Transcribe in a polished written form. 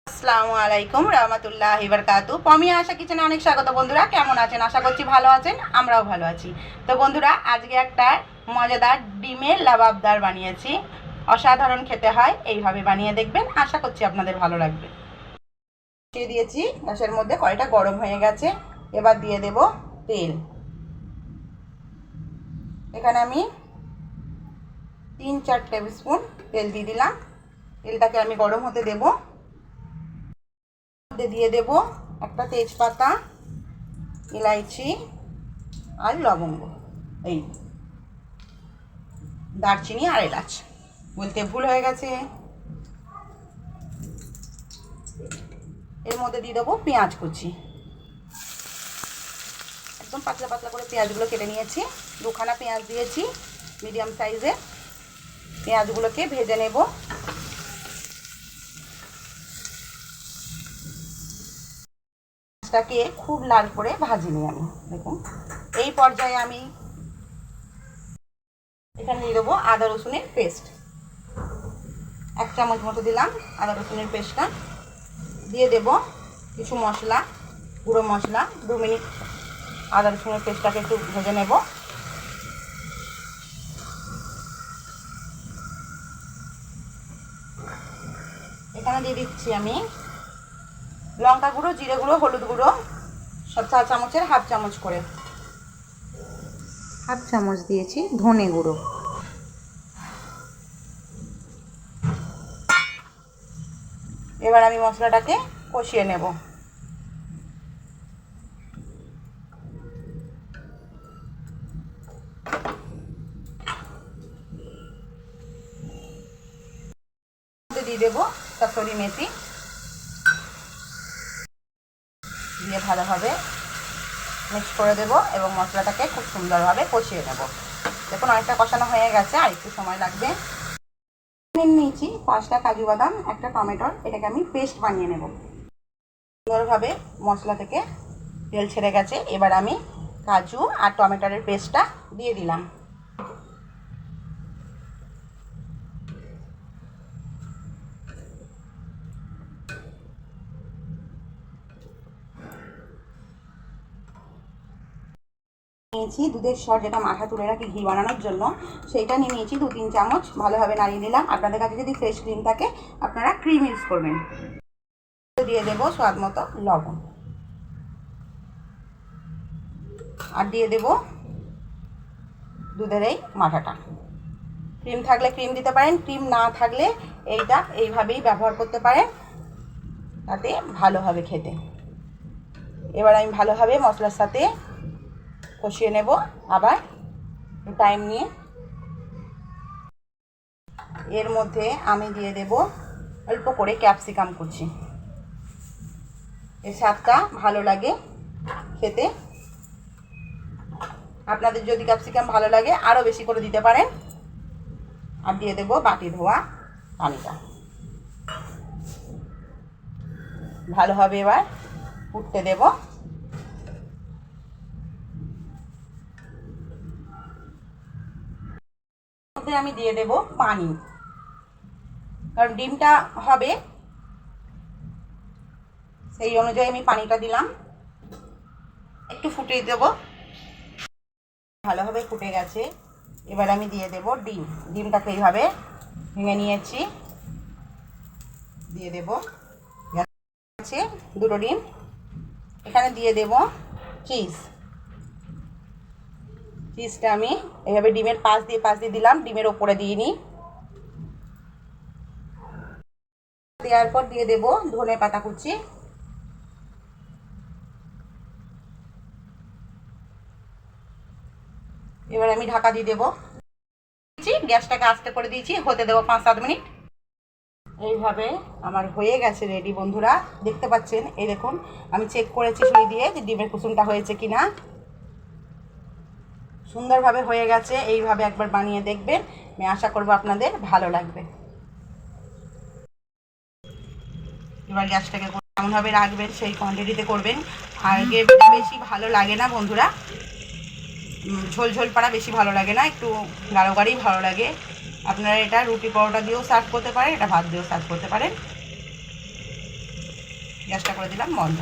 আসসালামু আলাইকুম রহমতুল্লাহি বারাকাতু। পমি আশা কিচেনে অনেক স্বাগত। বন্ধুরা কেমন আছেন? আশা করছি ভালো আছেন, আমরাও ভালো আছি। তো বন্ধুরা আজকে একটা মজাদার ডিমের লাবাবদার বানিয়েছি। অসাধারণ খেতে হয়, এইভাবে বানিয়ে দেখবেন, আশা করছি আপনাদের ভালো লাগবে। দিয়ে দিয়েছি গ্যাসের মধ্যে, কড়াইটা গরম হয়ে গেছে। এবার দিয়ে দেব তেল। এখানে আমি 3-4 টেবিল স্পুন তেল দিয়ে দিলাম। তেলটাকে আমি গরম হতে দেবো। দিয়ে দেব একটা তেজপাতা, ইলাইচি আর লবঙ্গ, এই দারচিনি আর এলাচ, বলতে ভুল হয়ে গেছে। এর মধ্যে দিয়ে দেবো পেঁয়াজ কুচি। একদম পাতলা পাতলা করে পেঁয়াজগুলো কেটে নিয়েছি। 2খানা পেঁয়াজ দিয়েছি মিডিয়াম সাইজে। পেঁয়াজগুলোকে ভেজে নেব। পেঁয়াজটাকে খুব লাল করে ভাজিনি আমি। দেখুন এই পর্যায়ে আমি এখানে দিয়ে দেবো আদা রসুনের পেস্ট। 1 চামচ মতো দিলাম আদা রসুনের পেস্টটা। দিয়ে দেব কিছু মশলা, গুঁড়ো মশলা। 2 মিনিট আদা রসুনের পেস্টটাকে একটু ভেজে নেব। এখানে দিয়ে দিচ্ছি আমি লঙ্কা গুঁড়ো, জিরে গুঁড়ো, হলুদ গুঁড়ো, সব 4 চামচের হাফ চামচ করে। হাফ চামচ দিয়েছি ধনে গুঁড়ো। এবার আমি মশলাটাকে কষিয়ে নেব। দিয়ে দেবো কাসুরি মেথি, দিয়ে ভালোভাবে মিক্স করে দেব এবং মশলাটাকে খুব সুন্দরভাবে কষিয়ে নেব। দেখুন অনেকটা কষানো হয়ে গেছে, আর একটু সময় লাগবে। নিয়েছি 5টা কাজু বাদাম, একটা টমেটোর, এটাকে আমি পেস্ট বানিয়ে নেব। সুন্দরভাবে মশলা থেকে তেল ছেড়ে গেছে। এবার আমি কাজু আর টমেটোর পেস্টটা দিয়ে দিলাম। নিয়েছি দুধের সর, যেটা মাথা তুলে রাখি ঘি বানানোর জন্য, সেইটা নিয়ে নিয়েছি 2-3 চামচ। ভালোভাবে নাড়িয়ে দিলাম। আপনাদের কাছে যদি ফ্রেশ ক্রিম থাকে আপনারা ক্রিম ইউজ করবেন। দিয়ে দেবো স্বাদ মতো লবণ, আর দিয়ে দেব দুধের এই মাঠাটা। ক্রিম থাকলে ক্রিম দিতে পারেন, ক্রিম না থাকলে এইটা এইভাবেই ব্যবহার করতে পারেন, তাতে ভালো হবে খেতে। এবার আমি ভালোভাবে মশলার সাথে কষিয়ে নেব, আবার টাইম নিয়ে। এর মধ্যে আমি দিয়ে দেব অল্প করে ক্যাপসিকাম কুচি। এর স্বাদটা ভালো লাগে খেতে। আপনাদের যদি ক্যাপসিকাম ভালো লাগে আরও বেশি করে দিতে পারেন। আর দিয়ে দেব বাটি ধোয়া পানিটা। ভালোভাবে এবার ফুটতে দেব। আমি দিয়ে দেব পানি, কারণ ডিমটা হবে সেই অনুযায়ী আমি পানিটা দিলাম। একটু ফুটিয়ে দেব। ভালোভাবে ফুটে গেছে। এবার আমি দিয়ে দেব ডিমটাকে এইভাবে ভেঙে নিয়েছি, দিয়ে দেব। আছে 2টো ডিম। এখানে দিয়ে দেব চিজটা আমি এইভাবে ডিমের পাশ দিয়ে দিলাম, ডিমের ওপরে দিইনি। দেওয়ার পর দিয়ে দেব ধনে পাতা কুচি। এবার আমি ঢাকা দিয়ে দেবো। গ্যাসটাকে আস্তে করে দিয়েছি, হতে দেবো 5-7 মিনিট। এইভাবে আমার হয়ে গেছে রেডি। বন্ধুরা দেখতে পাচ্ছেন, এই দেখুন আমি চেক করেছি ছুরি দিয়ে যে ডিমের কুসুমটা হয়েছে কিনা। সুন্দরভাবে হয়ে গেছে। এইভাবে একবার বানিয়ে দেখবেন, আমি আশা করব আপনাদের ভালো লাগবে। এবার গ্যাসটাকে কেমনভাবে রাখবেন সেই কোয়ান্টিটিতে করবেন। আর গ্রেভিটা বেশি ভালো লাগে না বন্ধুরা, ঝোল ঝোল পাড়া বেশি ভালো লাগে না, একটু গাঢ় গাঢ়ই ভালো লাগে। আপনারা এটা রুটি পরোটা দিয়েও সার্ভ করতে পারেন, এটা ভাত দিয়েও সার্ভ করতে পারেন। গ্যাসটা করে দিলাম বন্ধ।